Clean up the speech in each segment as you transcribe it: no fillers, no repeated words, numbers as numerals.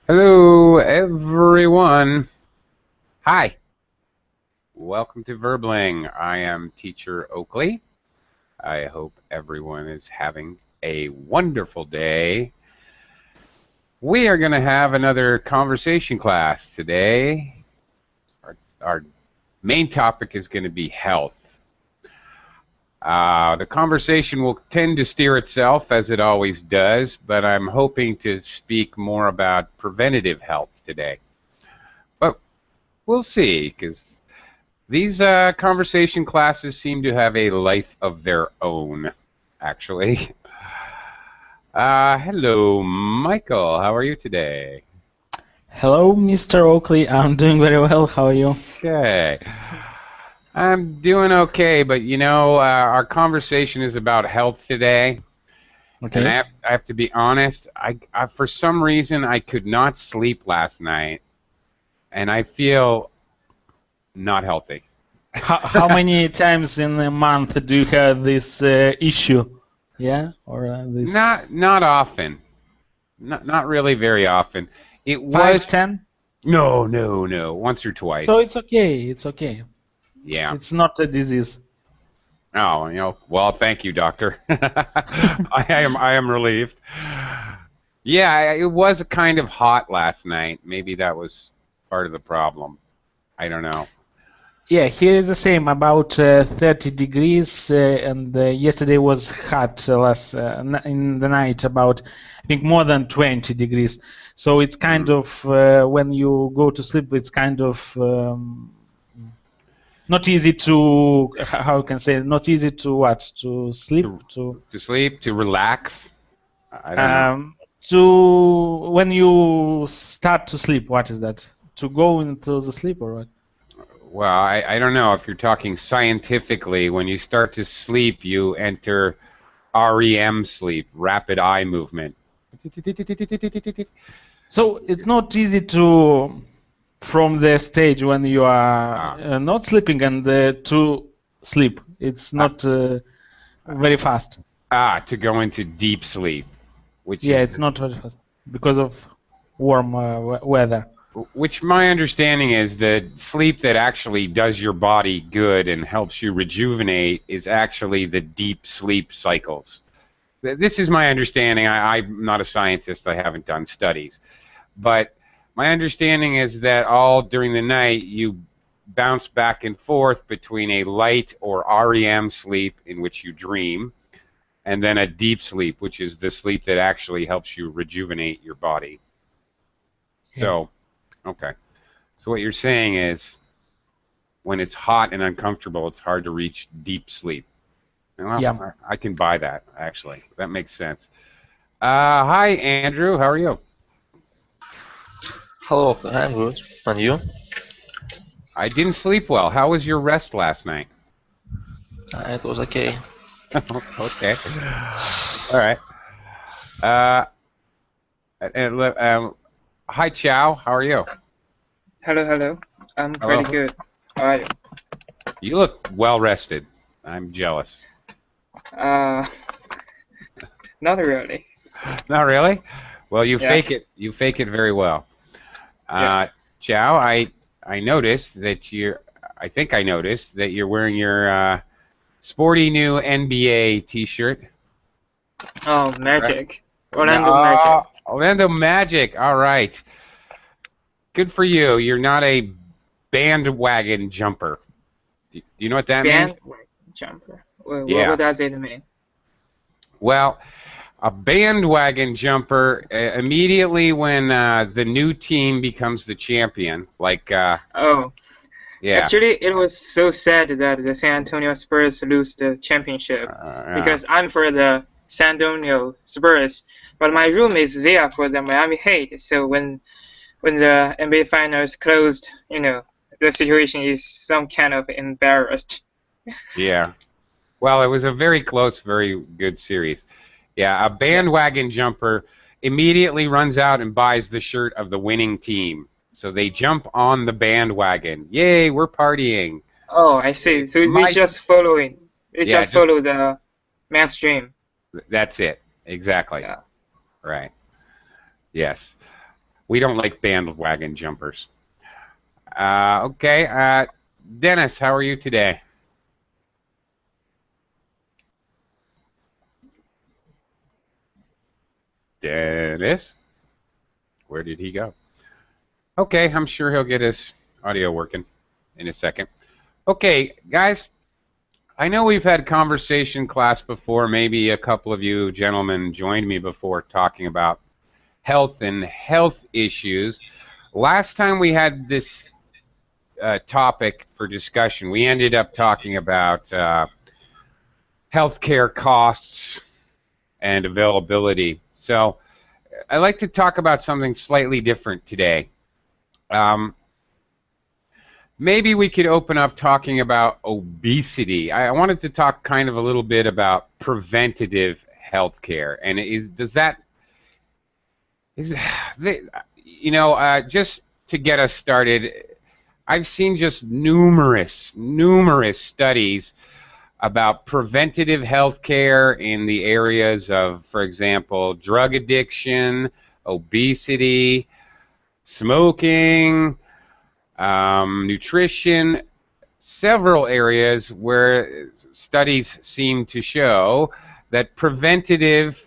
Hello, everyone. Hi. Welcome to Verbling. I am teacher Oakley. I hope everyone is having a wonderful day. We are going to have another conversation class today. Our main topic is going to be health. The conversation will tend to steer itself, as it always does, but I'm hoping to speak more about preventative health today. But we'll see, because these conversation classes seem to have a life of their own, actually. Hello, Michael. How are you today? Hello, Mr. Oakley. I'm doing very well. How are you? Okay. I'm doing okay, but you know, our conversation is about health today. Okay. And I have to be honest, I for some reason I could not sleep last night, and I feel not healthy. How many times in a month do you have this issue? Yeah, or this? Not often. Not really very often. It was 5, 10? No. Once or twice. So it's okay. It's okay. Yeah. It's not a disease. Oh, you know. Well, thank you, doctor. I am relieved. Yeah, it was kind of hot last night. Maybe that was part of the problem. I don't know. Yeah, here is the same, about 30 degrees, and yesterday was hot in the night, about, I think, more than 20 degrees. So it's kind of, when you go to sleep, it's kind of not easy to, how can I say, not easy to what? To sleep? To sleep, to relax? I don't know. When you start to sleep, what is that? To go into the sleep or what? Well, I don't know if you're talking scientifically. When you start to sleep, you enter REM sleep, rapid eye movement. So it's not easy to, from the stage when you are not sleeping and to sleep. It's not very fast. To go into deep sleep. It's not very fast because of warm weather. Which my understanding is that sleep that actually does your body good and helps you rejuvenate is actually the deep sleep cycles. This is my understanding. I'm not a scientist. I haven't done studies. But my understanding is that all during the night you bounce back and forth between a light or REM sleep in which you dream and then a deep sleep, which is the sleep that actually helps you rejuvenate your body. Yeah. So, okay. So what you're saying is when it's hot and uncomfortable, it's hard to reach deep sleep. Well, yeah. I can buy that, actually. That makes sense. Hi, Andrew. How are you? Hello, I'm good. And you? I didn't sleep well. How was your rest last night? It was okay. Okay. All right. Hi, Chow. How are you? Hello. I'm pretty good. How are you? You look well rested. I'm jealous. Not really. Not really? Well, you fake it. You fake it very well. Chow, I noticed that I think I noticed that you're wearing your sporty new NBA T-shirt. Oh, Magic. Right? Orlando Magic. Orlando Magic. All right. Good for you. You're not a bandwagon jumper. Do you know what that means? Bandwagon jumper. What does it mean? Well, a bandwagon jumper, immediately when the new team becomes the champion, like... Yeah. Actually, it was so sad that the San Antonio Spurs lose the championship because I'm for the San Antonio Spurs, but my roommate is there for the Miami Heat. So when the NBA Finals closed, the situation is some kind of embarrassed. Yeah. Well, it was a very close, very good series. Yeah, a bandwagon jumper immediately runs out and buys the shirt of the winning team. So they jump on the bandwagon. Yay, we're partying. Oh, I see. So we just following. We just follow the mainstream. That's it. Exactly. Yeah. Right. Yes. We don't like bandwagon jumpers. Okay. Dennis, how are you today? Dennis? Where did he go? Okay, I'm sure he'll get his audio working in a second. Okay, guys, I know we've had conversation class before. Maybe a couple of you gentlemen joined me before talking about health and health issues. Last time we had this topic for discussion, we ended up talking about healthcare costs and availability. So I'd like to talk about something slightly different today. Maybe we could open up talking about obesity. I wanted to talk kind of a little bit about preventative healthcare, and just to get us started, I've seen just numerous studies about preventative healthcare in the areas of, for example, drug addiction, obesity, smoking, nutrition, several areas where studies seem to show that preventative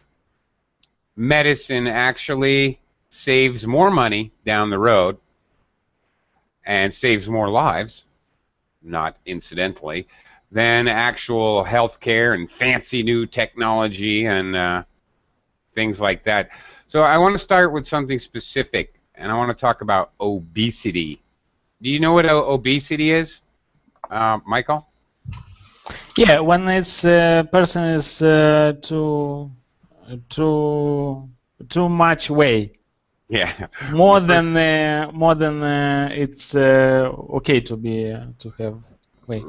medicine actually saves more money down the road and saves more lives, not incidentally, than actual healthcare and fancy new technology and things like that. So I want to start with something specific, and I want to talk about obesity. Do you know what obesity is, Michael? Yeah, when this person is too much weight. Yeah. More than it's okay to have weight.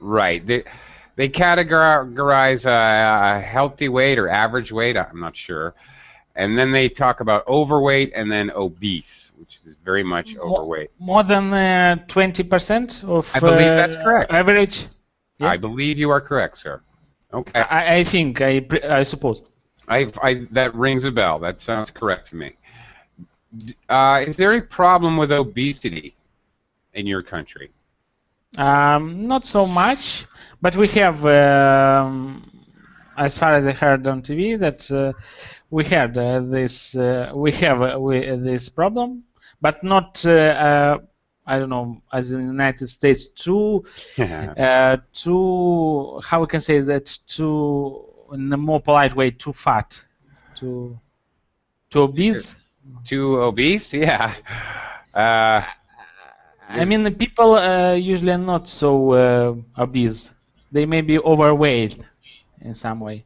Right. They categorize a healthy weight or average weight. I'm not sure. And then they talk about overweight and then obese, which is very much overweight. More than 20% of I believe that's correct. Average? Yeah? I believe you are correct, sir. Okay. I think, I suppose. That rings a bell. That sounds correct to me. Is there a problem with obesity in your country? Not so much, but we have, as far as I heard on TV, that we had this problem, but not I don't know, as in the United States, too how we can say that, too, in a more polite way, too fat, too obese. Too obese? Yeah. I mean, the people usually are not so obese. They may be overweight in some way.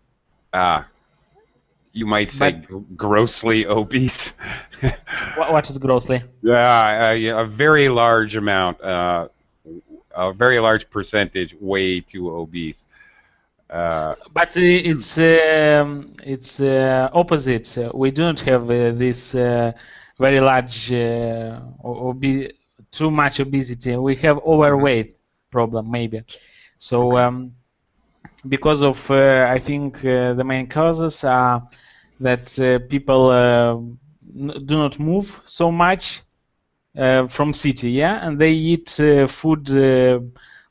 You might say grossly obese. What is grossly? Yeah, a very large amount, a very large percentage, way too obese. But it's opposite. We don't have this very large too much obesity. We have overweight problem maybe. So because of I think the main causes are that people do not move so much from city, yeah, and they eat food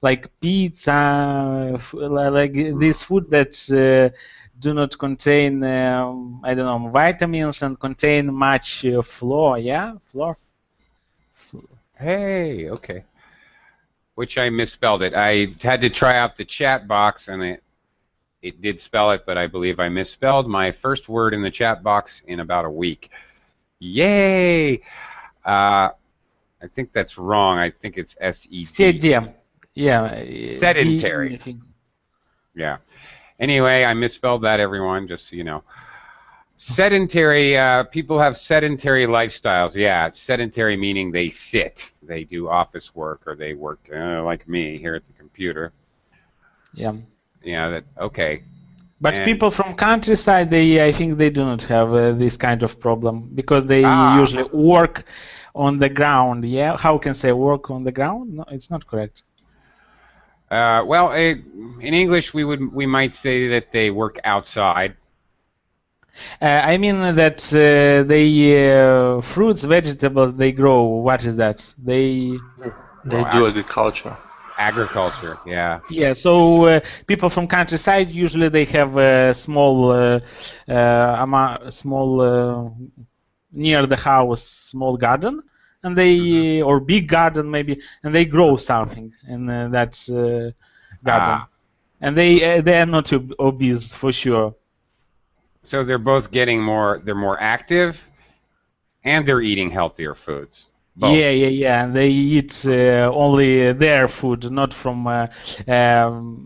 like pizza, like this food that do not contain I don't know, vitamins and contain much flour, yeah, flour. Hey, okay. Which I misspelled it. I had to try out the chat box, and it did spell it, but I believe I misspelled my first word in the chat box in about a week. Yay! I think that's wrong. I think it's S-E-D. Yeah. Sedentary. Yeah. Anyway, I misspelled that, everyone, just so you know. Sedentary, people have sedentary lifestyles. Yeah, sedentary meaning they sit. They do office work, or they work like me here at the computer. Yeah. Yeah, okay. But people from countryside, I think they do not have this kind of problem, because they usually work on the ground. Yeah, how can say work on the ground? No, it's not correct. Well, in English, we might say that they work outside. I mean that they fruits, vegetables they grow. What is that? They do agriculture. Agriculture, yeah. Yeah. So people from countryside usually they have a small, near the house, small garden, and they or big garden maybe, and they grow something in that garden, and they are not obese for sure. So they're both getting they're more active, and they're eating healthier foods. Both. Yeah. And they eat only their food, not from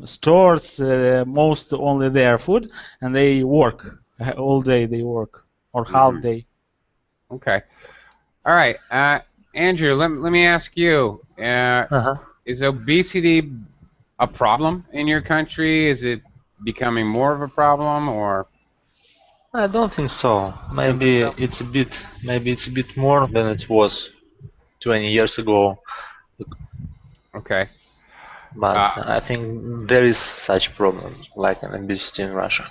stores. Most only their food, and they work all day. They work or half day. Okay. All right, Andrew. Let me ask you. Is obesity a problem in your country? Is it becoming more of a problem, or? I don't think so. Maybe it's a bit more than it was 20 years ago. Okay. But I think there is such problem like an obesity in Russia.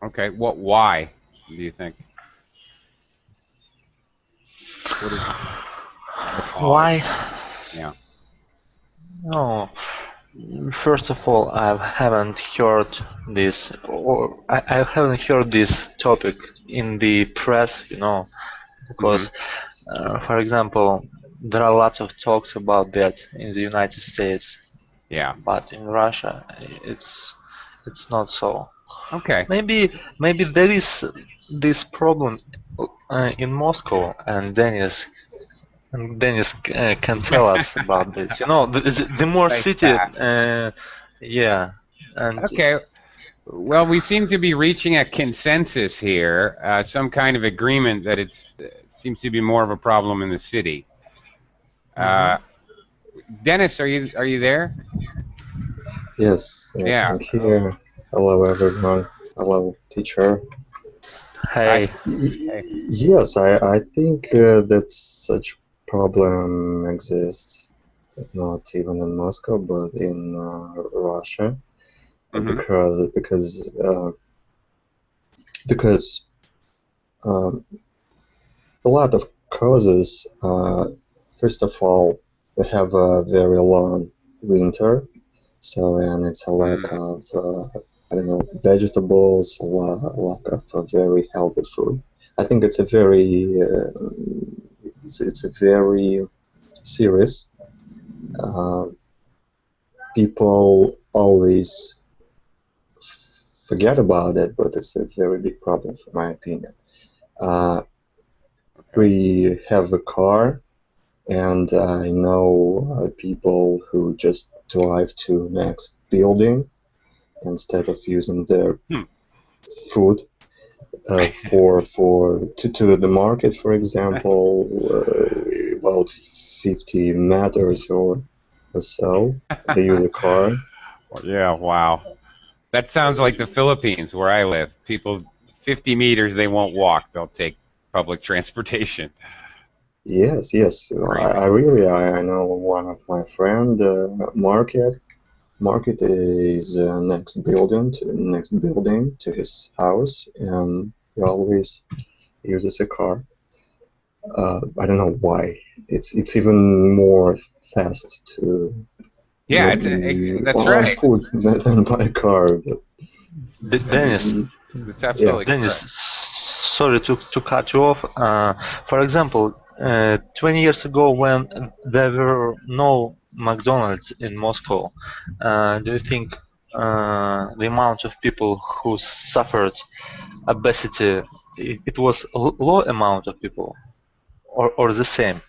Okay. Why do you think? What is why? Yeah. No. First of all, I haven't heard this, or I haven't heard this topic in the press, because, for example, there are lots of talks about that in the United States. Yeah. But in Russia, it's not so. Okay. Maybe there is this problem in Moscow, and Dennis can tell us about this. The more city, yeah. And okay. Well, we seem to be reaching a consensus here, some kind of agreement that it seems to be more of a problem in the city. Dennis, are you there? Yes, I'm here. Hello, everyone. Hello, teacher. Hey. Yes, I think that such problem exists, not even in Moscow, but in Russia, because a lot of causes. First of all, we have a very long winter, and it's a lack of vegetables, lack of very healthy food. I think it's a very serious. People always forget about it, but it's a very big problem, for my opinion. We have a car, and I know people who just drive to next building instead of using their food to the market, for example, about 50 meters or so. They use a car. Yeah, wow. That sounds like the Philippines, where I live. People, 50 meters, they won't walk. They'll take public transportation. Yes. I know one of my friend. Market is next building to his house, and he always uses a car. I don't know why. It's even more fast to that's right. food than by a car. Dennis, Dennis, sorry to cut you off. For example, 20 years ago, when there were no McDonald's in Moscow, do you think the amount of people who suffered obesity, it was a low amount of people, or the same?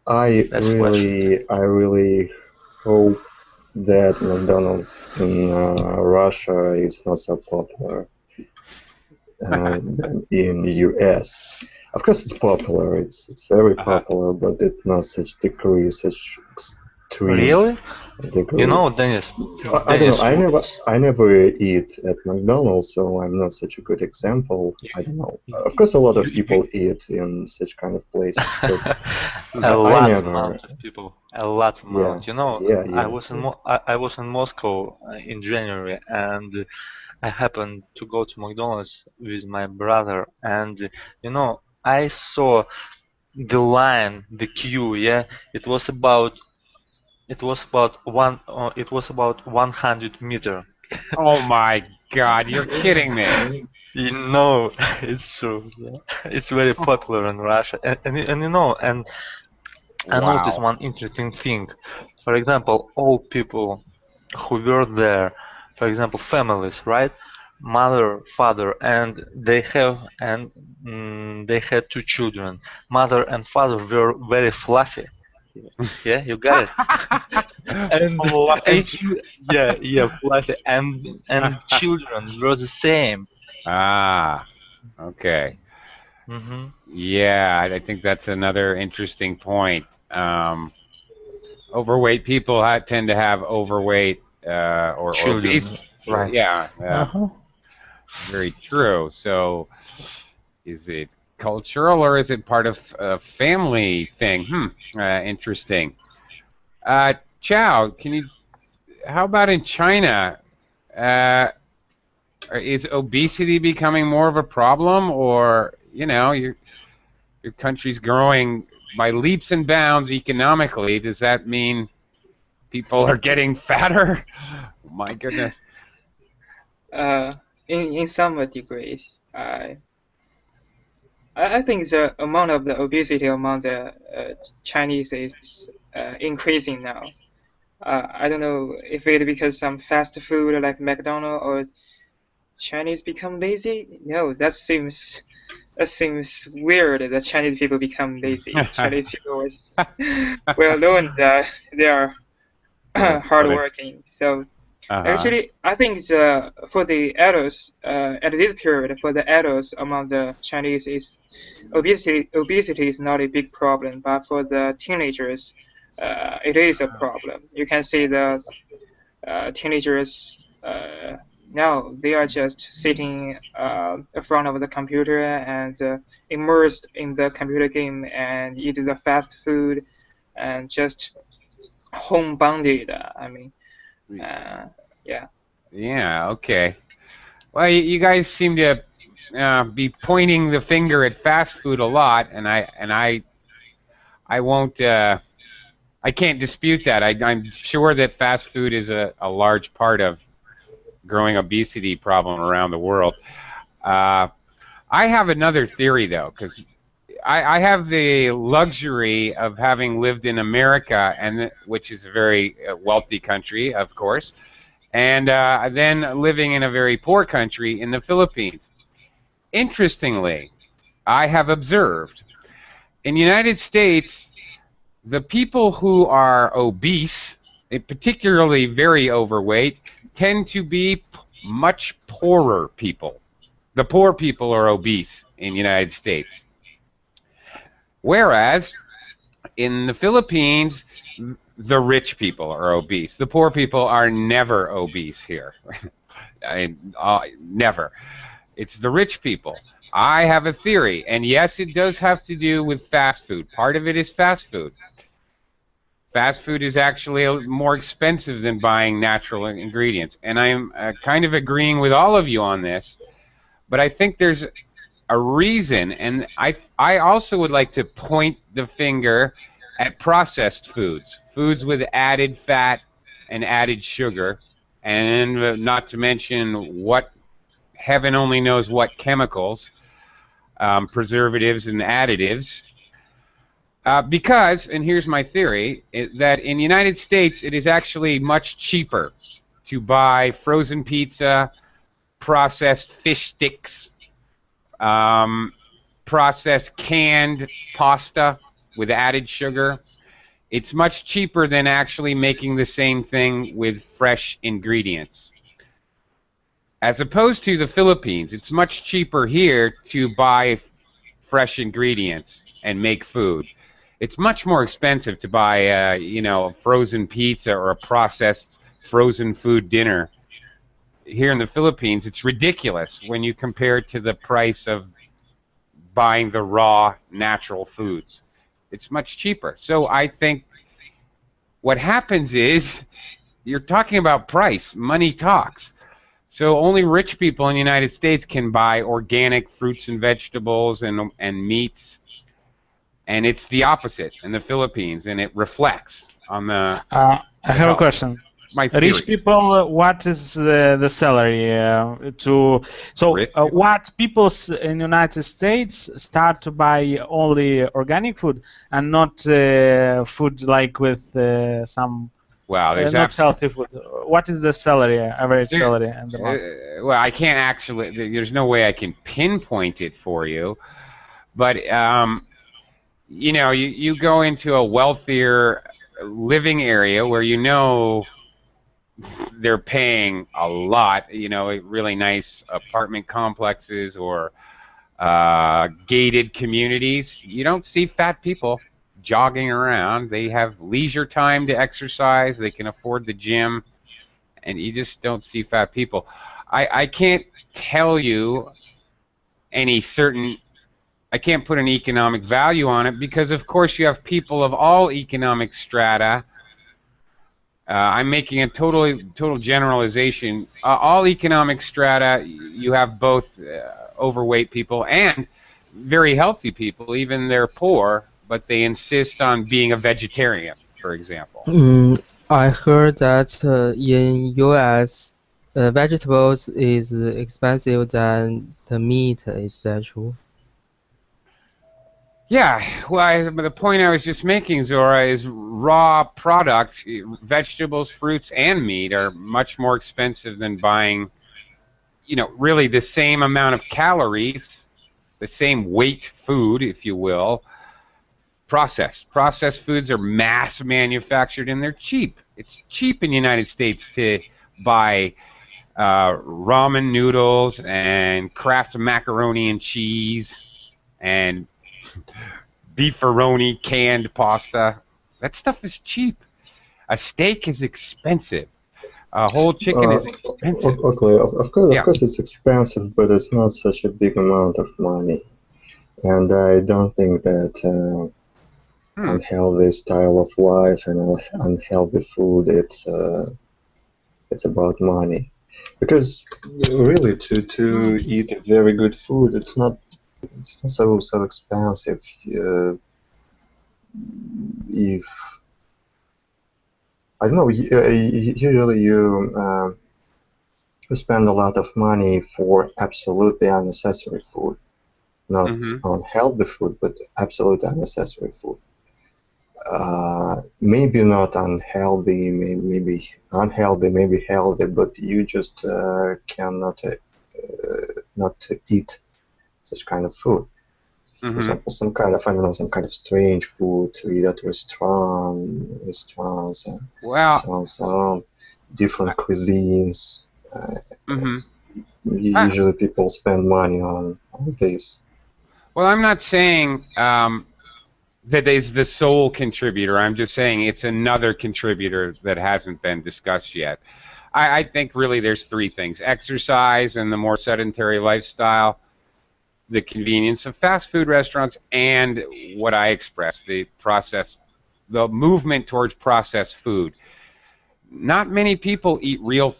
I really hope that McDonald's in Russia is not so popular in the US. Of course, it's popular. It's very popular, but it's not such degree, such extreme. Really? You know, Dennis. I don't know. I never eat at McDonald's, so I'm not such a good example. I don't know. Of course, a lot of people eat in such kind of places, but I never. Amount of people. A lot amount. Yeah, You know, yeah, I yeah. was in I was in Moscow in January, and I happened to go to McDonald's with my brother, and you know, I saw the line, the queue. Yeah, it was about it was about 100 meter. Oh my God, you're kidding me. You know, it's true. Yeah. It's very popular in Russia, and you know, and I noticed Wow. one interesting thing. For example, all people who were there, for example, families, right? Mother, father, and they had 2 children. Mother and father were very fluffy. Yeah, you got it. and Fluffy? yeah, fluffy, and children were the same. Ah, okay. Hmm. Yeah, I think that's another interesting point. Overweight people tend to have overweight or obese. Children, right? Yeah, Uh-huh. very true. So, is it cultural or is it part of a family thing? Interesting. Chow, how about in China? Uh, is obesity becoming more of a problem, or your country's growing by leaps and bounds economically? Does that mean people are getting fatter? Oh, my goodness. In some degrees, I think the amount of the obesity among the Chinese is increasing now. I don't know if it because some fast food like McDonald's or Chinese become lazy. No, that seems weird that Chinese people become lazy. Chinese people was well known that they are hardworking. So actually, I think for the adults at this period, for the adults among the Chinese, is obesity is not a big problem, but for the teenagers, it is a problem. You can see the teenagers now they are just sitting in front of the computer and immersed in the computer game and eat the fast food and just homebounded. I mean, yeah. Yeah, okay. Well, you guys seem to be pointing the finger at fast food a lot, and I won't. I can't dispute that. I'm sure that fast food is a large part of growing obesity problem around the world. I have another theory though, because I have the luxury of having lived in America, which is a very wealthy country, of course, and then living in a very poor country in the Philippines. Interestingly, I have observed in the United States, the people who are obese, particularly very overweight, tend to be much poorer people. The poor people are obese in the United States. Whereas in the Philippines, the rich people are obese. The poor people are never obese here. Never. It's the rich people. I have a theory, and yes, it does have to do with fast food. Part of it is fast food. Fast food is actually more expensive than buying natural ingredients. And I'm kind of agreeing with all of you on this, but I think there's a reason, and I also would like to point the finger at processed foods, foods with added fat and added sugar, and not to mention what heaven only knows what chemicals, preservatives and additives. Because, and here's my theory, that in the United States it is actually much cheaper to buy frozen pizza, processed fish sticks, processed canned pasta with added sugar. It's much cheaper than actually making the same thing with fresh ingredients. As opposed to the Philippines, it's much cheaper here to buy fresh ingredients and make food. It's much more expensive to buy, you know, a frozen pizza or a processed frozen food dinner. Here in the Philippines, it's ridiculous when you compare it to the price of buying the raw, natural foods. It's much cheaper. So I think what happens is you're talking about price. Money talks. So only rich people in the United States can buy organic fruits and vegetables and meats, and it's the opposite in the Philippines, and it reflects on the. I have a health. question. My theory. Rich people, what is the salary what people in the United States start to buy only organic food and not food like with some not healthy food? What is the salary, average salary in the month? Well, I can't actually. There's no way I can pinpoint it for you, but you know, you go into a wealthier living area where you know they're paying a lot, you know, really nice apartment complexes or gated communities. You don't see fat people jogging around. They have leisure time to exercise. They can afford the gym, and you just don't see fat people. I can't tell you any certain. I can't put an economic value on it because, of course, you have people of all economic strata. I'm making a total generalization. All economic strata, you have both overweight people and very healthy people. Even they're poor, but they insist on being a vegetarian, for example. I heard that in U.S., vegetables is expensive than the meat. Is that true? Yeah, well, the point I was just making, Zora, is raw products, vegetables, fruits, and meat are much more expensive than buying, you know, really the same amount of calories, the same weight food, if you will, processed. Processed foods are mass manufactured and they're cheap. It's cheap in the United States to buy ramen noodles and Kraft macaroni and cheese and beefaroni canned pasta. That stuff is cheap. A steak is expensive. A whole chicken is expensive. Okay, of course it's expensive, but it's not such a big amount of money. And I don't think that unhealthy style of life and unhealthy food, it's about money. Because really to eat very good food, it's not so expensive. If I don't know, usually you spend a lot of money for absolutely unnecessary food, not unhealthy food, but absolutely unnecessary food. Maybe not unhealthy, maybe unhealthy, maybe healthy, but you just cannot not eat such kind of food. For example, some kind of, I don't know, some kind of strange food to eat at restaurants and so on, different cuisines. Usually people spend money on this. Well, I'm not saying that is the sole contributor. I'm just saying it's another contributor that hasn't been discussed yet. I think really there's three things: exercise and the more sedentary lifestyle, the convenience of fast food restaurants, and what I expressed, the movement towards processed food. Not many people eat real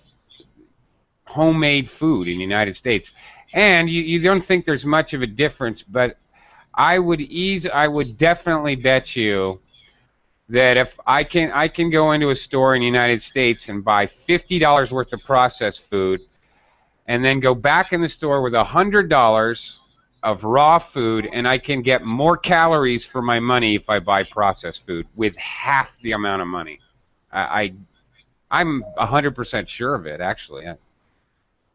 homemade food in the United States, and you don't think there's much of a difference, but I would definitely bet you that if I can go into a store in the United States and buy $50 worth of processed food, and then go back in the store with $100 of raw food, and I can get more calories for my money if I buy processed food with half the amount of money. I'm 100% sure of it, actually.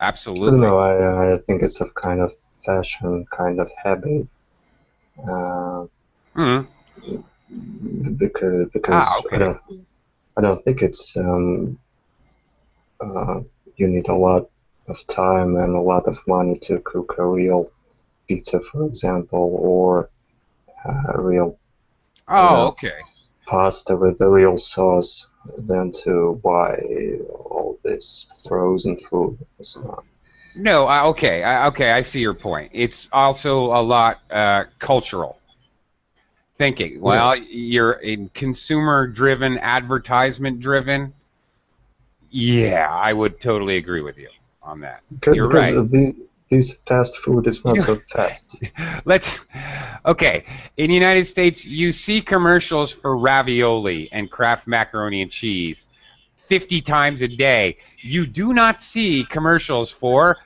Absolutely. I don't know. I think it's a kind of fashion, kind of habit. Because okay. I don't think it's you need a lot of time and a lot of money to cook a real pizza, for example, or real Oh, okay. Pasta with the real sauce than to buy all this frozen food and so on. No, okay, I see your point. It's also a lot cultural thinking. Well, Yes. you're in consumer-driven, advertisement-driven. Yeah, I would totally agree with you on that. You're Because right. this fast food is not so fast. Okay. In the United States, you see commercials for ravioli and Kraft macaroni and cheese 50 times a day. You do not see commercials for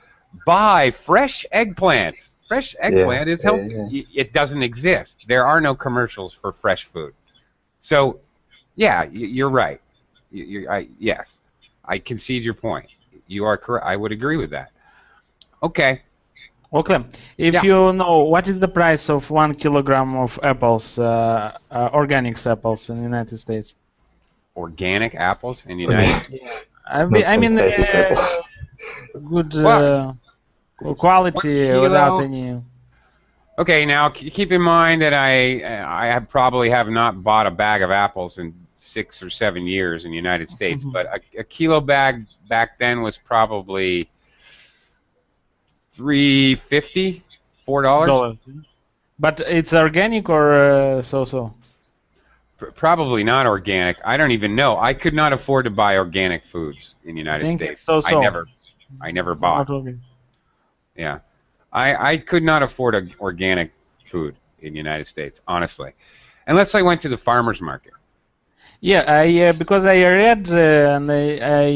buy fresh eggplant. Fresh Yeah, eggplant is yeah, healthy. yeah. It doesn't exist. There are no commercials for fresh food. So, yeah, you're right. Yes, I concede your point. You are correct. I would agree with that. Okay. Okay. If Yeah. you know what is the price of 1 kilogram of apples, organic apples in the United States? Organic apples in the United States. I Not mean, synthetic apples. good Well, quality 1 without kilo. any. Okay, now keep in mind that probably have not bought a bag of apples in 6 or 7 years in the United States, but a kilo bag back then was probably $3.50, $4. Dollars. But it's organic or so-so? Probably not organic. I don't even know. I could not afford to buy organic foods in the I United think States. it's so-so. I never bought. Not organic. Yeah. I could not afford organic food in the United States, honestly, unless I went to the farmer's market. Yeah, I because I read and I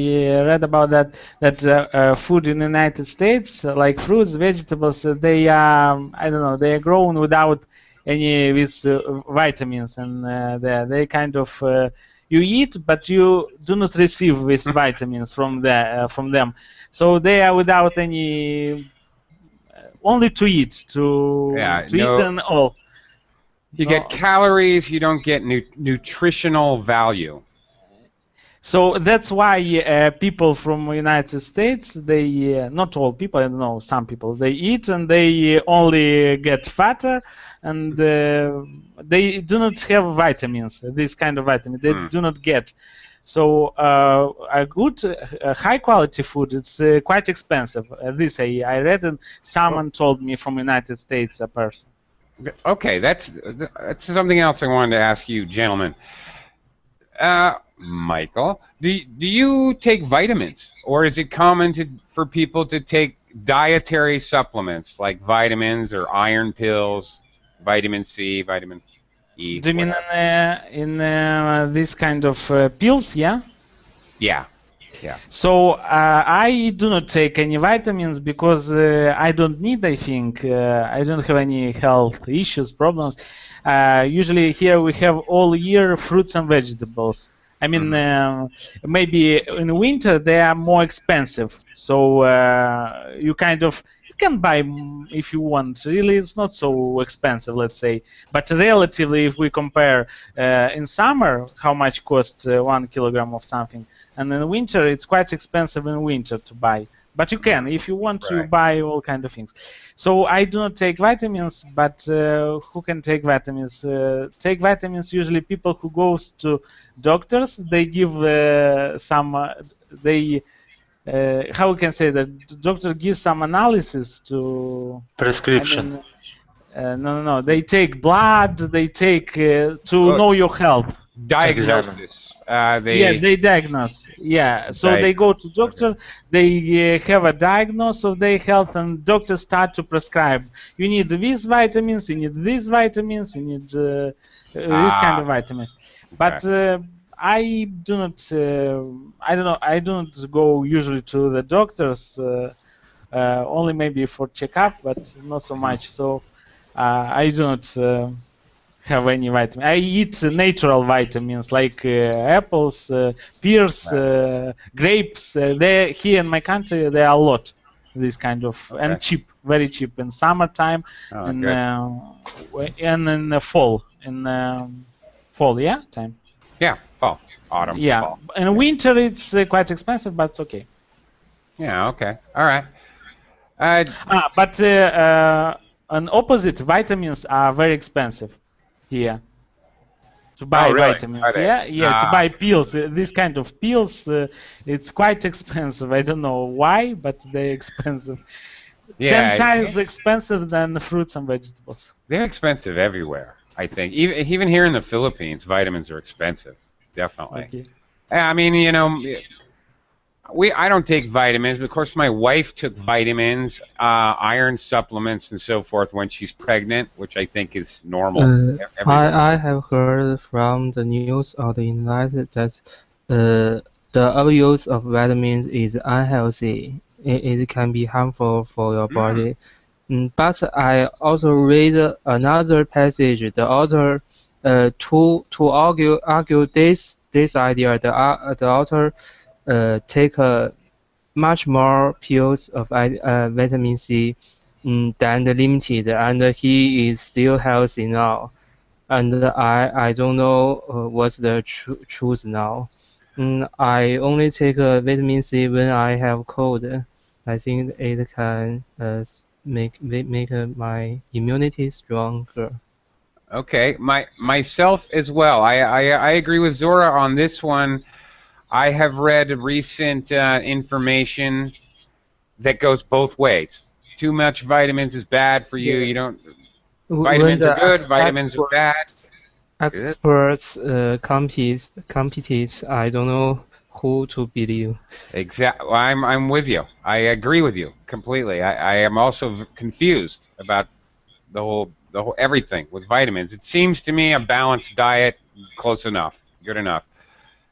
read about that food in the United States, like fruits, vegetables, they I don't know, they are grown without any with vitamins, and they kind of you eat, but you do not receive these vitamins from them. So they are without any, only to eat, to eat and all. You get calories, you don't get nutritional value. So that's why people from United States, they not all people, I don't know, some people, they eat and they only get fatter, and they do not have vitamins, this kind of vitamin, they do not get. So a good, high quality food, it's quite expensive. This I read, and someone told me from United States, a person. Okay, that's something else I wanted to ask you, gentlemen. Michael, do you take vitamins, or is it common for people to take dietary supplements like vitamins or iron pills, vitamin C, vitamin E? Do you mean in this kind of pills? Yeah. Yeah. Yeah. So I do not take any vitamins because I don't need. I think I don't have any health issues, problems. Usually here we have all year fruits and vegetables. I mean, maybe in winter they are more expensive. So you can buy if you want. Really, it's not so expensive, let's say. But relatively, if we compare in summer, how much costs 1 kilogram of something, and in winter, it's quite expensive in winter to buy. But you can, if you want to buy all kind of things. So I do not take vitamins, but who can take vitamins? Take vitamins usually people who goes to doctors. They give how we can say that the doctor gives some analysis to prescription. No. They take blood. They take to know your health. Diagnosis. They diagnose. Yeah, so they go to doctor. They have a diagnosis of their health, and doctors start to prescribe. You need these vitamins. You need these vitamins. You need this kind of vitamins. But I do not. I don't know. I don't go usually to the doctors. Only maybe for checkup, but not so much. So I do not have any vitamin. I eat natural vitamins like apples, pears, grapes. They here in my country there are a lot. This kind of and cheap, very cheap in summertime, and in the fall, time. Yeah, fall, autumn. Yeah, fall. In winter it's quite expensive, but it's okay. Yeah, okay, all right. But an opposite, vitamins are very expensive here. to buy really? vitamins. To buy pills. This kind of pills, it's quite expensive. I don't know why, but they're expensive. 10 times expensive than fruits and vegetables. They're expensive everywhere, I think. Even here in the Philippines, vitamins are expensive. Definitely. Okay. I mean, you know, I don't take vitamins. Of course, my wife took vitamins, iron supplements, and so forth when she's pregnant, which I think is normal. I have heard from the news or the internet that the overuse of vitamins is unhealthy. It can be harmful for your body. But I also read another passage. The author to argue this idea. The author take much more pills of vitamin C than the limited, and he is still healthy now. And I don't know what's the truth now. I only take vitamin C when I have cold. I think it can make my immunity stronger. Okay, myself as well. I agree with Zora on this one. I have read recent information that goes both ways. Too much vitamins is bad for you. You don't. Vitamins are good. Vitamins are bad. Experts compete. I don't know who to believe. Exactly. Well, I'm with you. I agree with you completely. I am also confused about the whole everything with vitamins. It seems to me a balanced diet, close enough, good enough.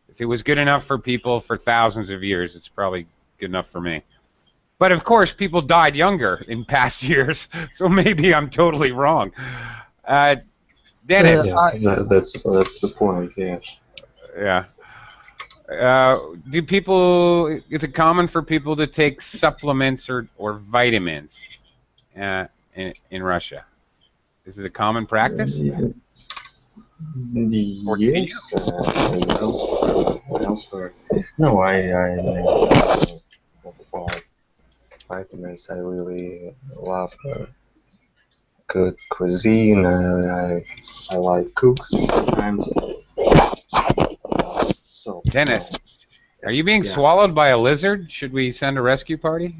If it was good enough for people for thousands of years, it's probably good enough for me. But of course, people died younger in past years, so maybe I'm totally wrong. Dennis. Yes, that's the point. Yeah. Yeah. Do people? Is it common for people to take supplements or vitamins in Russia? Is it a common practice? Yes. Elsewhere. No, I about vitamins. I really love good cuisine. I like cook sometimes. So. Dennis, are you being swallowed by a lizard? Should we send a rescue party?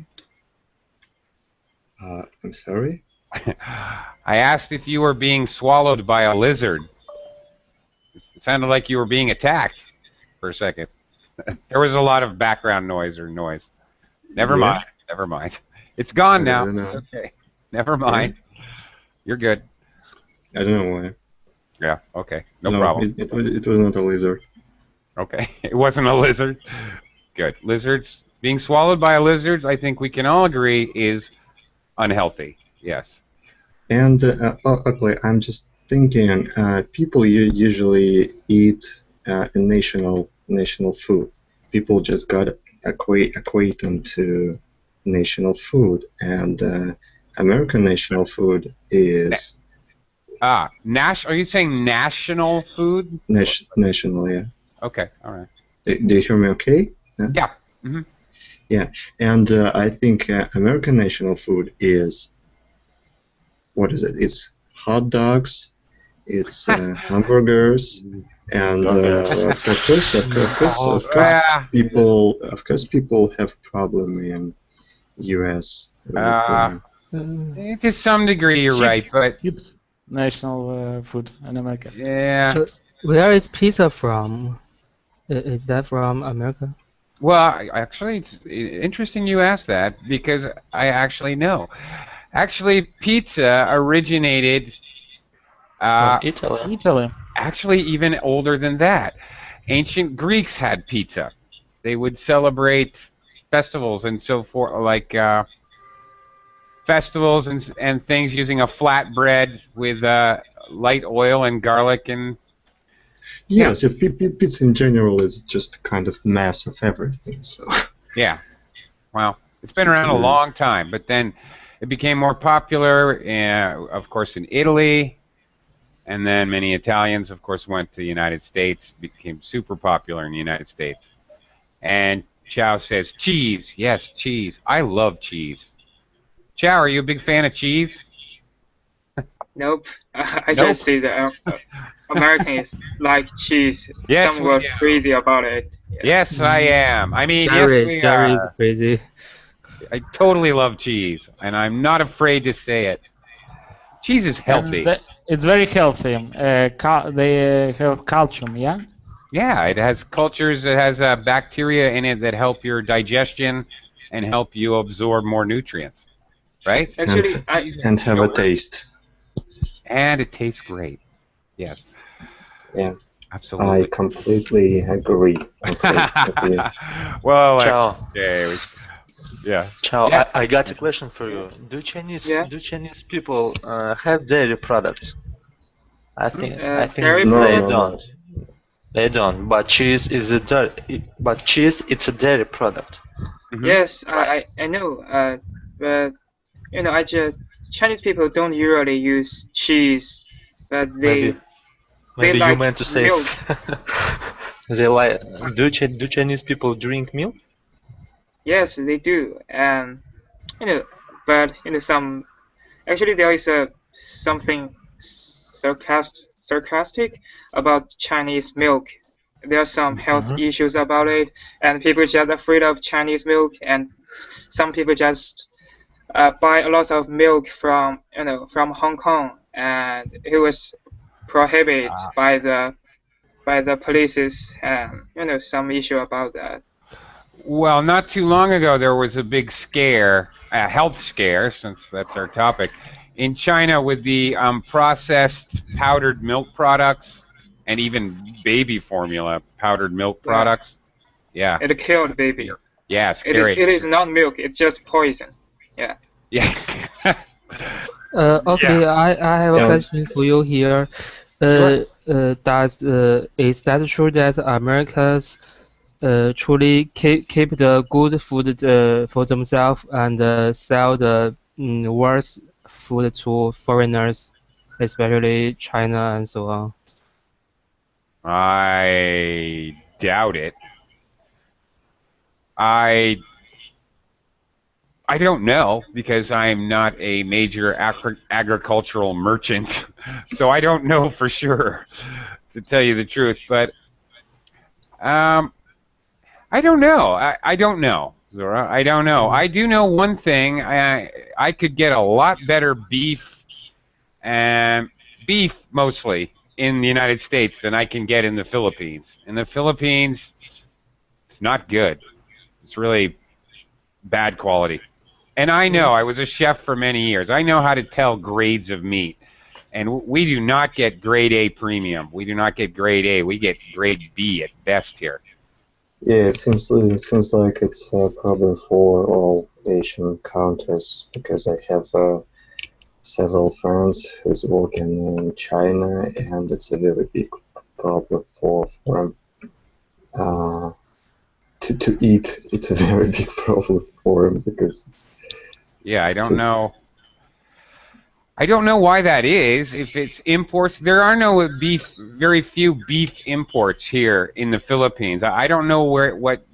I'm sorry? I asked if you were being swallowed by a lizard. It sounded like you were being attacked for a second. There was a lot of background noise. Never mind. Never mind. It's gone now. Okay. Never mind. You're good. I don't know why. Yeah, okay. No problem. It was not a lizard. Okay. It wasn't a lizard? Good. Lizards, being swallowed by a lizard, I think we can all agree, is unhealthy. Yes. And Oakley, I'm just thinking, people usually eat national food. People just got acquainted to national food, and American national food is are you saying national food? National, yeah. Okay, all right. Do you hear me? Okay. Yeah. Mm-hmm. Yeah, and I think American national food is, what is it? It's hot dogs, it's hamburgers, and of course, people have problem in U.S. To some degree, you're right, but chips, national food in America. Yeah. So where is pizza from? Is that from America? Well, actually, it's interesting you asked that, because I actually know. Actually, pizza originated Italy. Actually, even older than that. Ancient Greeks had pizza. They would celebrate festivals and so forth, like festivals and things, using a flat bread with light oil and garlic and. Yes, if pizza in general is just kind of mass of everything, so. Yeah, well, it's been around a long time, but then it became more popular, of course, in Italy, and then many Italians, of course, went to the United States, became super popular in the United States. And Chow says, cheese, yes, cheese. I love cheese. Chow, are you a big fan of cheese? Nope. I just say that. Americans like cheese. Yes, Some we were do. crazy about it. Yeah. Yes, I am. I mean, yes, we Jerry is are. crazy. I totally love cheese, and I'm not afraid to say it. Cheese is healthy. And it's very healthy. They have calcium, yeah? Yeah, it has cultures. It has bacteria in it that help your digestion and help you absorb more nutrients, right? Actually, and have a taste. And it tastes great. Yes. Yeah. Absolutely. I completely agree. Well, Ciao. okay. Yeah. Ciao. Yeah. I got a question for you. Do Chinese people have dairy products? I think dairy they products? don't. They don't. But cheese is a dairy. But cheese, it's a dairy product. Mm-hmm. Yes, I know. But you know, Chinese people don't usually use cheese, but Maybe they you like meant to say milk. they like. Do Chinese people drink milk? Yes, they do. You know, but you know, actually there is something sarcastic about Chinese milk. There are some health issues about it, and people just afraid of Chinese milk, and some people just buy a lot of milk from Hong Kong, and it was prohibited by the police's some issue about that. Well, not too long ago, there was a big scare, a health scare, since that's our topic, in China with the processed powdered milk products and even baby formula powdered milk products. Yeah. It killed baby. Yeah, scary. It is not milk. It's just poison. Yeah. Yeah. Okay, I have a question for you here. Is that true that Americans truly keep the good food for themselves and sell the worse food to foreigners, especially China and so on? I doubt it. I don't know, because I'm not a major agricultural merchant, so I don't know for sure, to tell you the truth. But I don't know. I don't know, Zora. I don't know. I do know one thing. I could get a lot better beef mostly in the United States than I can get in the Philippines. In the Philippines, it's not good. It's really bad quality. And I know, I was a chef for many years. I know how to tell grades of meat. And we do not get grade A premium. We do not get grade A. We get grade B at best here. Yeah, it seems like it's a problem for all Asian countries, because I have several friends who's working in China, and it's a very big problem for them. To eat, it's a very big problem for them, because it's... Yeah, I don't know. I don't know why that is. If it's imports, there are no very few beef imports here in the Philippines. I don't know what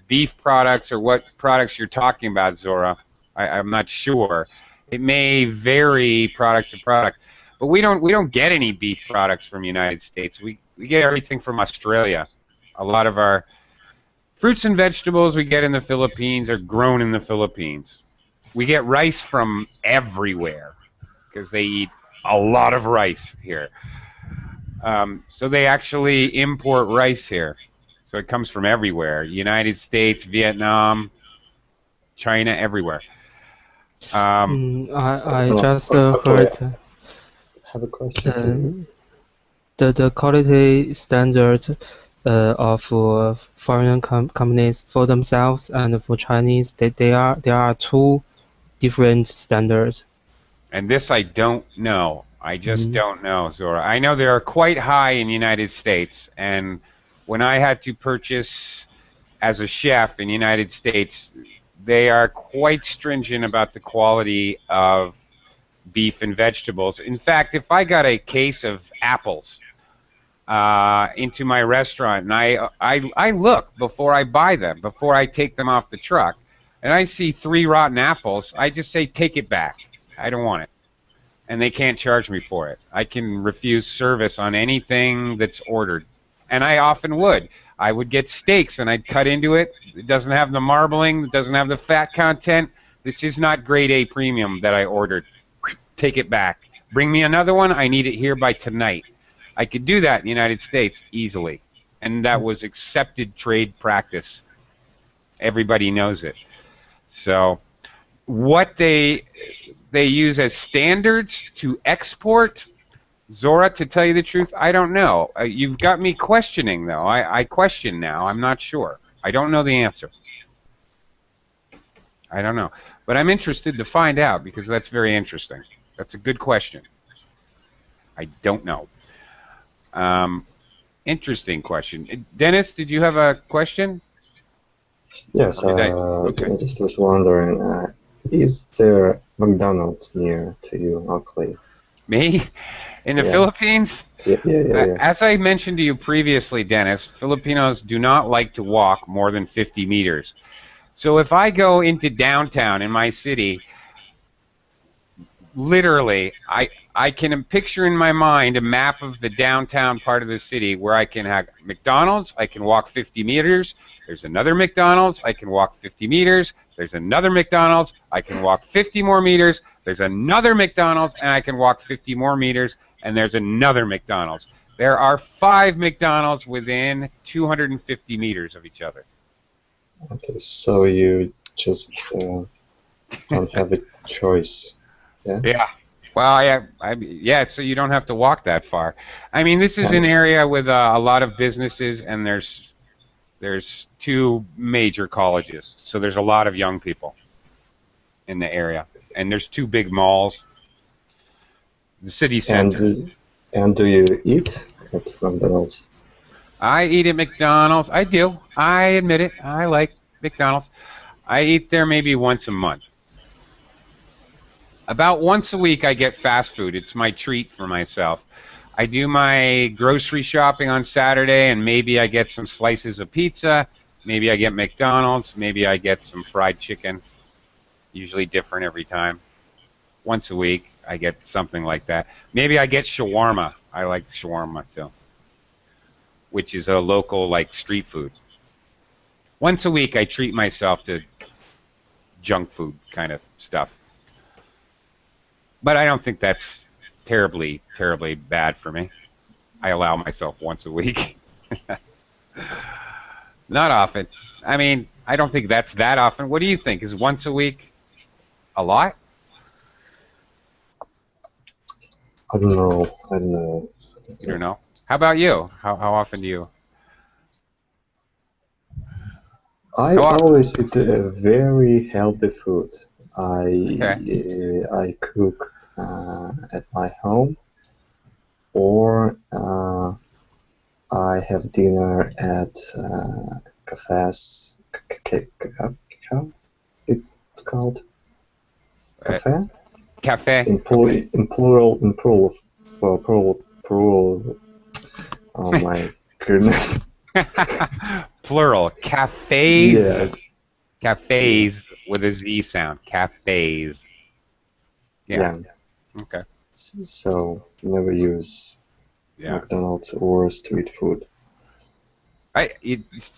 beef products or what products you're talking about, Zora. I'm not sure. It may vary product to product, but we don't get any beef products from the United States. We get everything from Australia. A lot of our fruits and vegetables we get in the Philippines are grown in the Philippines. We get rice from everywhere, because they eat a lot of rice here. So they actually import rice here. So it comes from everywhere. United States, Vietnam, China, everywhere. I just heard... have a question to you. The quality standard of foreign companies for themselves and for Chinese, there are two different standards. And this I don't know. I just don't know, Zora. I know they are quite high in the United States, and when I had to purchase as a chef in the United States, they are quite stringent about the quality of beef and vegetables. In fact, if I got a case of apples into my restaurant, and I look before I buy them, before I take them off the truck, and I see 3 rotten apples, I just say, take it back. I don't want it. and they can't charge me for it. I can refuse service on anything that's ordered, and I often would. I would get steaks, and I'd cut into it. It doesn't have the marbling. It doesn't have the fat content. This is not grade A premium that I ordered. Take it back. Bring me another one. I need it here by tonight. I could do that in the United States easily, and that was accepted trade practice. Everybody knows it. So what they use as standards to export, Zora, to tell you the truth, I don't know. You've got me questioning, though. I question now. I'm not sure. I don't know the answer. I don't know. But I'm interested to find out, because that's very interesting. That's a good question. I don't know. Interesting question. Dennis, did you have a question? Yes, Okay. I just was wondering, is there McDonald's near to you, Oakley? Me? In the Philippines? Yeah. As I mentioned to you previously, Dennis, Filipinos do not like to walk more than 50 meters. So if I go into downtown in my city, literally, I can picture in my mind a map of the downtown part of the city where I can have McDonald's, I can walk 50 meters, there's another McDonald's, I can walk 50 meters, there's another McDonald's, I can walk 50 more meters, there's another McDonald's, and I can walk 50 more meters, and there's another McDonald's. There are 5 McDonald's within 250 meters of each other. Okay, so you just don't have a choice. Yeah. Yeah. Well, yeah. So you don't have to walk that far. I mean, this is an area with a lot of businesses, and there's 2 major colleges, so there's a lot of young people in the area, and there's 2 big malls. The city center. And do you eat at McDonald's? I eat at McDonald's. I do. I admit it. I like McDonald's. I eat there maybe once a month. About once a week I get fast food. It's my treat for myself. I do my grocery shopping on Saturday, and maybe I get some slices of pizza. Maybe I get McDonald's. Maybe I get some fried chicken. Usually different every time. Once a week I get something like that. Maybe I get shawarma. I like shawarma too, which is a local like street food. Once a week I treat myself to junk food kind of stuff. But I don't think that's terribly, terribly bad for me. I allow myself once a week. Not often. I mean, I don't think that's that often. What do you think? Is once a week a lot? I don't know. You don't know? How about you? How often do you? I always eat very healthy food. I cook at my home, or I have dinner at cafes. It's called cafe. Cafe. In plural. Oh my goodness. Plural. Cafes. Yes. Cafes with a Z sound. Cafes. Yeah. Okay. So never use McDonald's or street food.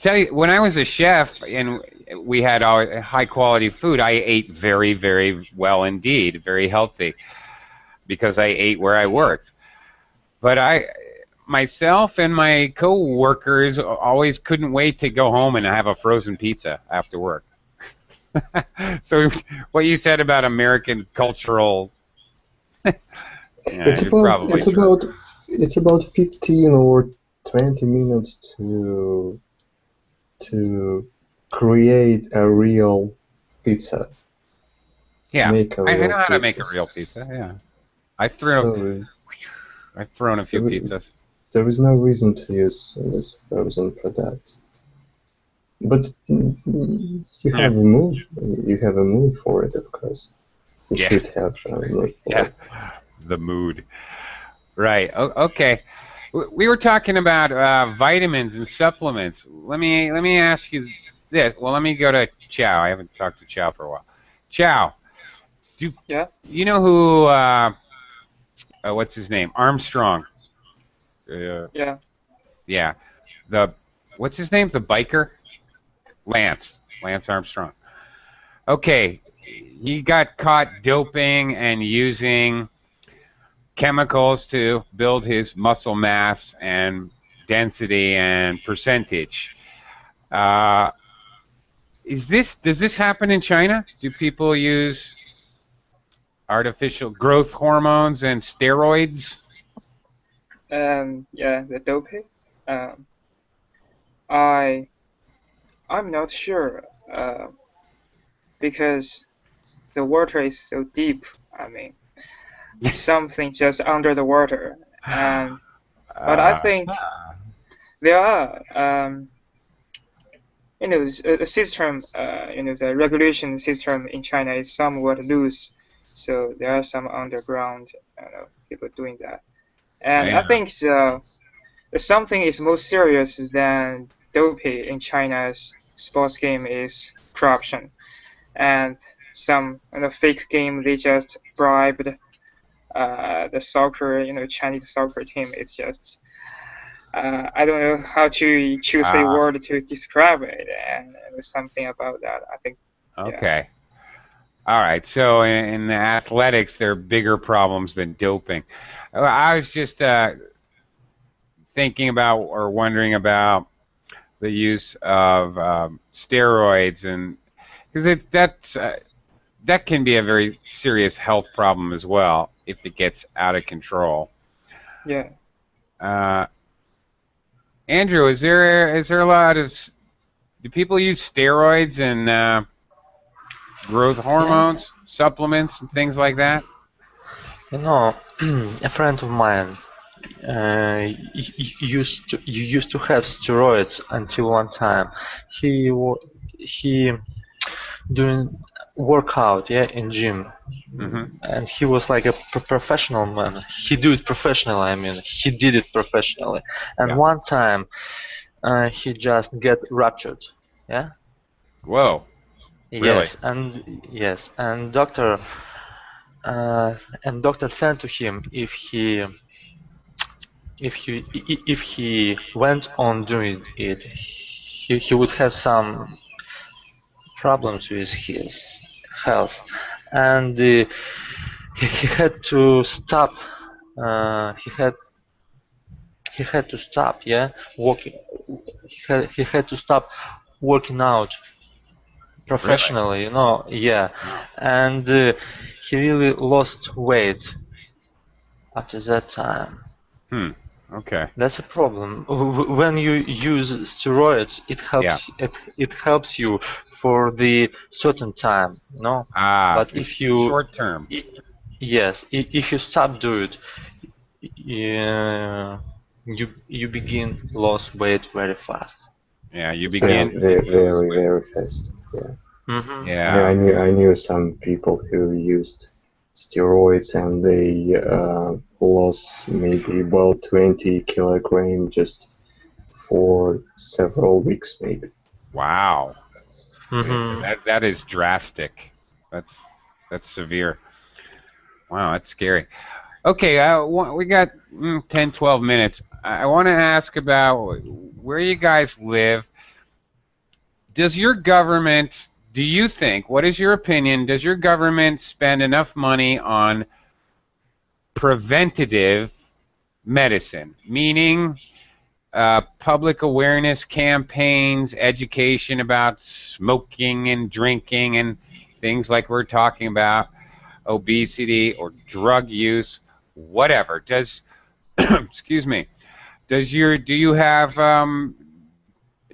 Tell you, when I was a chef and we had high quality food, I ate very, very well indeed, very healthy, because I ate where I worked. But myself and my co-workers always couldn't wait to go home and have a frozen pizza after work. So what you said about American cultural, it's about 15 or 20 minutes to create a real pizza. Yeah, I know how to make a real pizza. Yeah, I've thrown a few pizzas. There is no reason to use this frozen product. But you have a mood. You have a mood for it, of course. You should have a mood for it. The mood. Right. Okay. We were talking about vitamins and supplements. Let me ask you this. Well, let me go to Chow. I haven't talked to Chow for a while. Chow, you know who what's his name? Armstrong. Yeah. Yeah. What's his name? The biker? Lance Armstrong. Okay, he got caught doping and using chemicals to build his muscle mass and density and percentage. Does this happen in China? Do people use artificial growth hormones and steroids? Yeah, the doping. I'm not sure. Because the water is so deep. I mean, something just under the water, but I think there are, a system, the regulation system in China is somewhat loose, so there are some underground, people doing that, and Yeah. I think something is more serious than doping in China's sports game is corruption, and some fake game they just bribed the soccer, Chinese soccer team. It's just I don't know how to choose a word to describe it, and something about that. I think. Okay. Yeah. All right. So in athletics, there are bigger problems than doping. I was just thinking about or wondering about the use of steroids, and because that can be a very serious health problem as well if it gets out of control. Yeah. Andrew, is there a lot of, do people use steroids and growth hormones, supplements, and things like that? A friend of mine used to have steroids until one time. He doing workout in gym, and he was like a professional man. He do it professionally. I mean, he did it professionally. And one time, he just get ruptured. Yeah. Whoa. Really? Yes, and doctor said to him if he went on doing it, he would have some problems with his health, and he had to stop. He had to stop. Working. He had to stop working out professionally. Really? And he really lost weight after that time. Okay. That's a problem. When you use steroids, it helps. It helps you for the certain time, But if you short term, if you stop doing it, you begin lose weight very fast. Yeah, you begin very, very fast. Yeah. Yeah. I knew some people who used steroids and they lost maybe about 20 kilograms just for several weeks, maybe. Wow. That is drastic. That's severe. Wow, that's scary. Okay, we got 10, 12 minutes. I want to ask about where you guys live. Does your government, do you think, what is your opinion, does your government spend enough money on preventative medicine, meaning public awareness campaigns, education about smoking and drinking and things like we're talking about, obesity or drug use, whatever? Does excuse me, do you have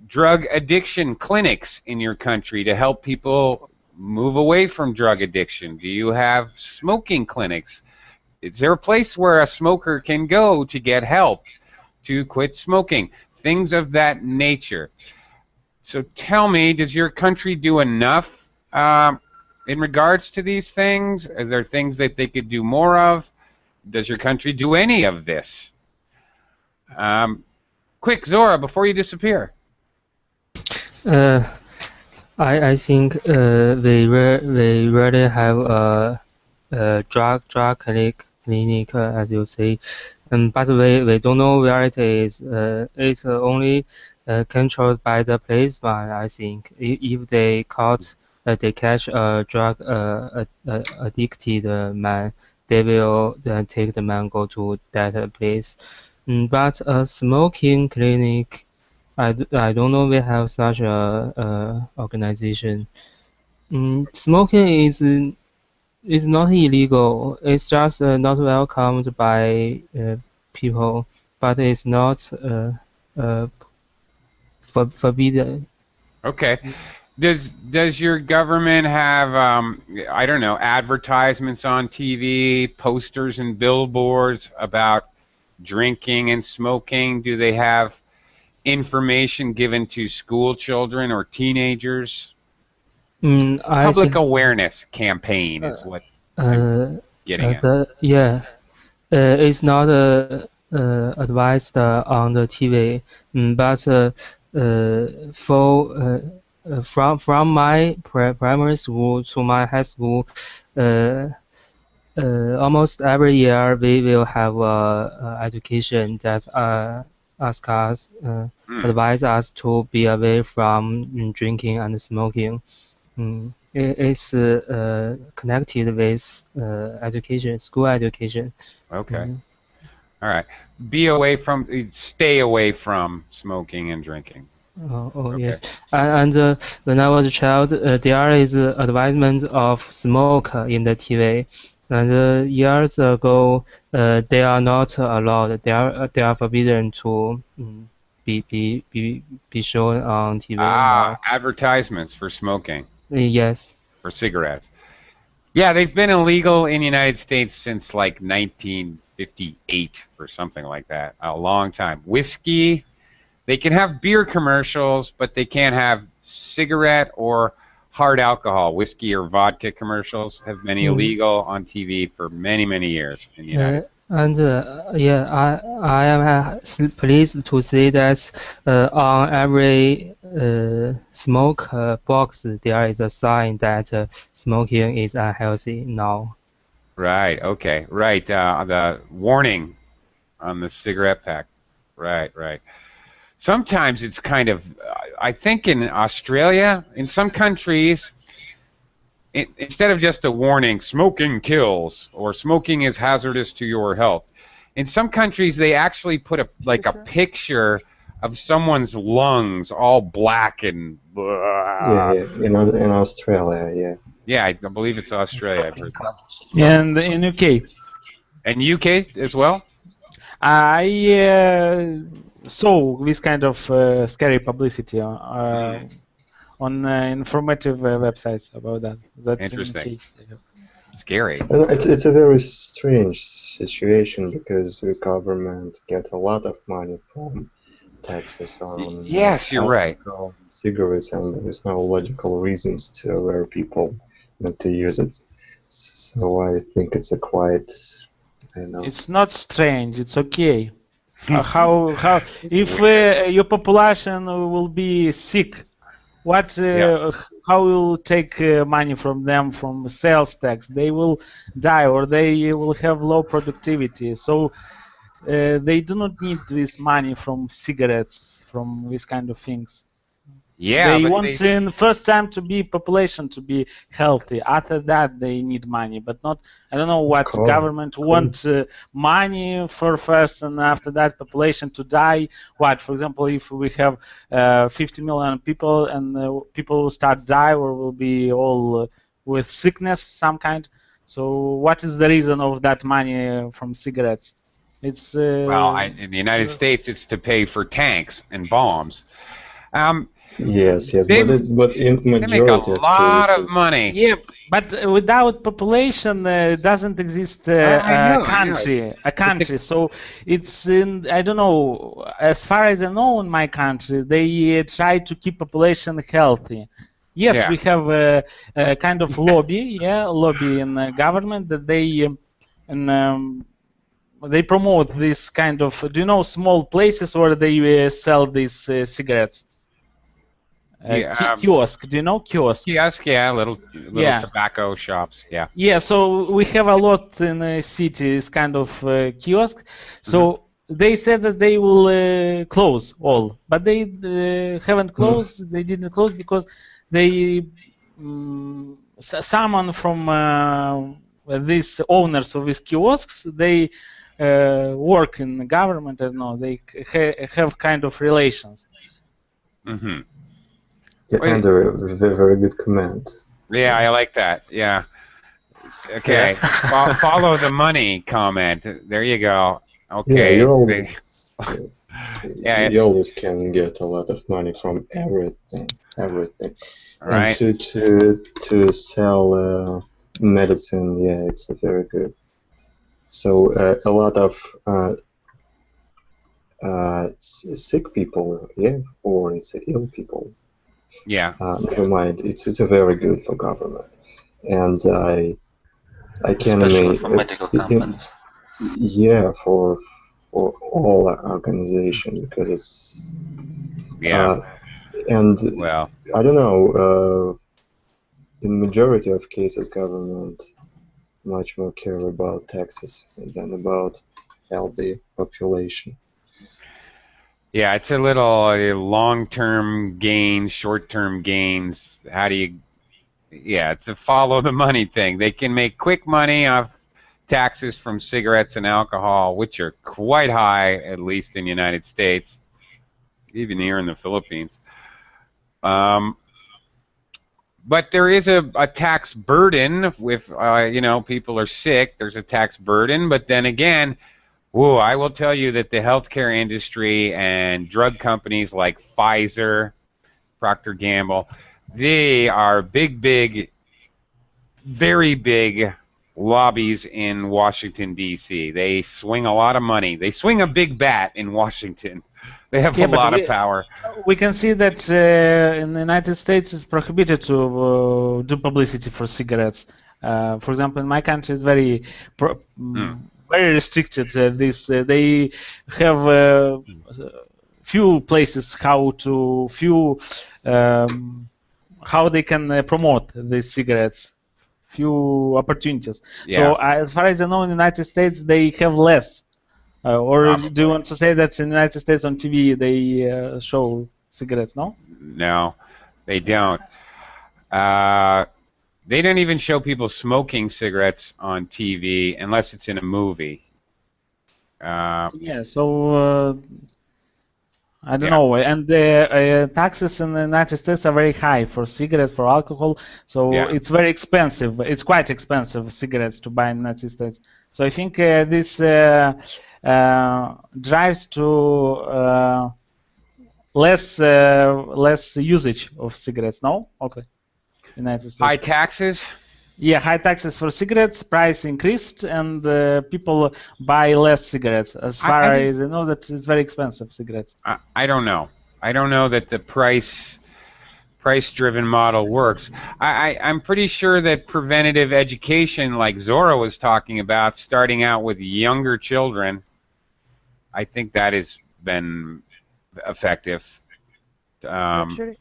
drug addiction clinics in your country to help people move away from drug addiction? Do you have smoking clinics? Is there a place where a smoker can go to get help to quit smoking? Things of that nature. So tell me, does your country do enough in regards to these things? Are there things that they could do more of? Does your country do any of this? Quick, Zora, before you disappear. I think we really have a drug clinic clinic, as you say. But we don't know where it is. It's only controlled by the policeman, I think. If they catch a drug addicted man, they will then take the man go to that place. But a smoking clinic, I don't know we have such a organization. Smoking is not illegal. It's just not welcomed by people, but it's not forbidden. Okay. Does your government have I don't know, advertisements on TV, posters and billboards about drinking and smoking? Do they have information given to school children or teenagers? Public awareness campaign is what I'm getting at. It's not advised on the TV, but from my primary school to my high school, almost every year we will have education that advise us to be away from drinking and smoking. It's connected with education, school education. Okay. All right. Stay away from smoking and drinking. Okay. Yes. And when I was a child, there is advisement of smoke in the TV. And years ago, they are not allowed. They are forbidden to be shown on TV. Advertisements for smoking. Yes. For cigarettes. Yeah, they've been illegal in the United States since like 1958 or something like that. A long time. Whiskey, they can have beer commercials, but they can't have cigarette or hard alcohol, whiskey or vodka commercials have been illegal on TV for many, many years in the United States. And I am pleased to say that on every smoke box there is a sign that smoking is unhealthy now. Right. Okay. Right. The warning on the cigarette pack. Right. Right. Sometimes it's kind of, I think in Australia, in some countries, instead of just a warning, smoking kills, or smoking is hazardous to your health, in some countries they actually put a picture of someone's lungs all black and... in Australia, yeah. Yeah, I believe it's Australia. I've heard that. And in UK. And UK as well? I saw this kind of scary publicity on informative websites about that. That's interesting. Scary. It's a very strange situation because the government get a lot of money from taxes on yes, you're right. Cigarettes, and there's no logical reasons to where people not to use it. So I think it's a quite, It's not strange. It's okay. How if your population will be sick, how will take money from them from sales tax? They will die, or they will have low productivity. So they do not need this money from cigarettes, from this kind of things. Yeah, they want in the first time to be population to be healthy. After that, they need money, but not. I don't know what government wants money for first, and after that, population to die. What, for example, if we have 50 million people and people will start die or will be all with sickness some kind. So, what is the reason of that money from cigarettes? It's well, in the United States, it's to pay for tanks and bombs. Yes, but in majority of lot of money. Yeah, but without population, doesn't exist a country. So it's in, I don't know. As far as I know, in my country, they try to keep population healthy. Yes, we have a kind of lobby, lobby in the government that they promote this kind of. Do you know small places where they sell these cigarettes? Kiosk. Do you know kiosk? Kiosk, yeah, little tobacco shops, yeah. Yeah, so we have a lot in the cities, kind of kiosk. So they said that they will close all, but they haven't closed. They didn't close because they someone from these owners of these kiosks, they work in the government. I don't know. They have kind of relations. Yeah, and a very good comment. Yeah, I like that. Yeah. Okay. Follow the money comment. There you go. Okay. Yeah, you always can get a lot of money from everything. Right. And to sell medicine, yeah, it's very good. So a lot of sick people, yeah, or it's ill people. Yeah. Never mind. It's a very good for government, and I can imagine for medical companies. Yeah, for all organization, because it's and well, I don't know. In majority of cases, government much more care about taxes than about healthy population. Yeah, it's a little long-term gains, short-term gains. How do you? Yeah, it's a follow the money thing. They can make quick money off taxes from cigarettes and alcohol, which are quite high, at least in the United States, even here in the Philippines. But there is a tax burden if people are sick. There's a tax burden, but then again, I will tell you that the healthcare industry and drug companies like Pfizer, Procter & Gamble, they are big, very big lobbies in Washington, D.C. They swing a lot of money. They swing a big bat in Washington. They have a lot of power. We can see that in the United States it's prohibited to do publicity for cigarettes. For example, in my country it's very restricted. They have few places how they can promote these cigarettes. Few opportunities. Yeah. So as far as I know, in the United States they have less. Or do you want to say that in the United States on TV they show cigarettes? No. No, they don't. They don't even show people smoking cigarettes on TV unless it's in a movie. Yeah, so I don't know. And the taxes in the United States are very high for cigarettes, for alcohol. So it's very expensive. It's quite expensive cigarettes to buy in the United States. So I think this drives to less usage of cigarettes. No? Okay. United States. High taxes? Yeah, high taxes for cigarettes, price increased, and people buy less cigarettes. As far as I know, that it's very expensive cigarettes. I don't know. I don't know that the price-driven model works. I'm pretty sure that preventative education, like Zora was talking about, starting out with younger children, I think that has been effective. Actually,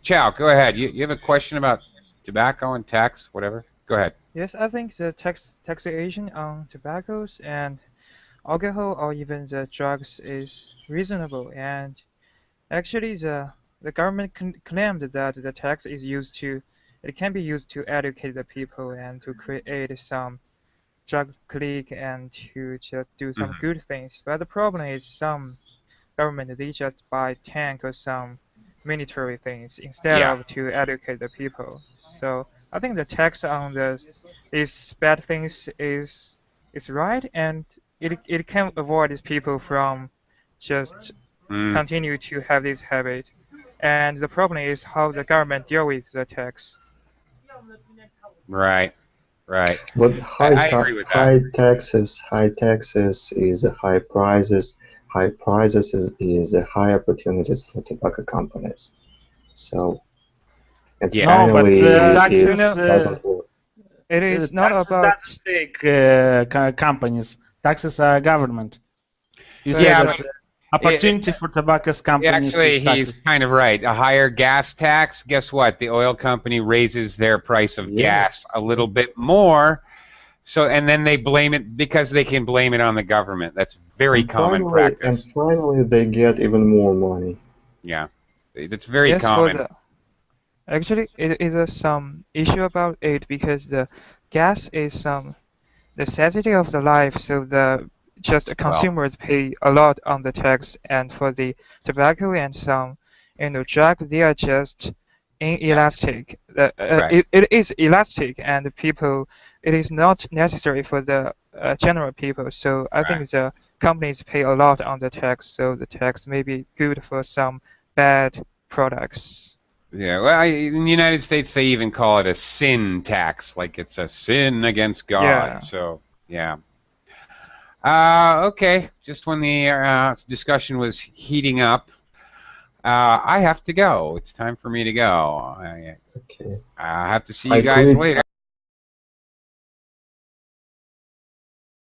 Chow, go ahead. You have a question about tobacco and tax, whatever? Go ahead. yes, I think the taxation on tobaccos and alcohol or even the drugs is reasonable, and actually the government claimed that the tax is it can be used to educate the people and to create some drug clique and to just do some good things. But the problem is some government, they just buy tank or some military things instead of to educate the people. So I think the tax on these bad things is right, and it can avoid these people from just continue to have this habit. And the problem is how the government deal with the tax. Right. But high taxes is high prices. High prices is high opportunities for tobacco companies. So, and finally, it doesn't work. It is not about take companies. Taxes are government. You say that, opportunity for tobacco companies. Actually, he's kind of right. A higher gas tax, guess what? The oil company raises their price of gas a little bit more. So, and then they blame it because they can blame it on the government. That's very common practice. And finally, they get even more money. Yeah, that's very common. Actually, it is some issue about it because the gas is some necessity of the life, so the consumers pay a lot on the tax, and for the tobacco and some drug, they are just inelastic. It is elastic, and people, it is not necessary for the general people. So I think the companies pay a lot on the tax, so the tax may be good for some bad products. Yeah, well, in the United States, they even call it a sin tax, like it's a sin against God. Yeah. So, yeah. Okay, just when the discussion was heating up, I have to go. It's time for me to go. Okay. I have to see you guys later.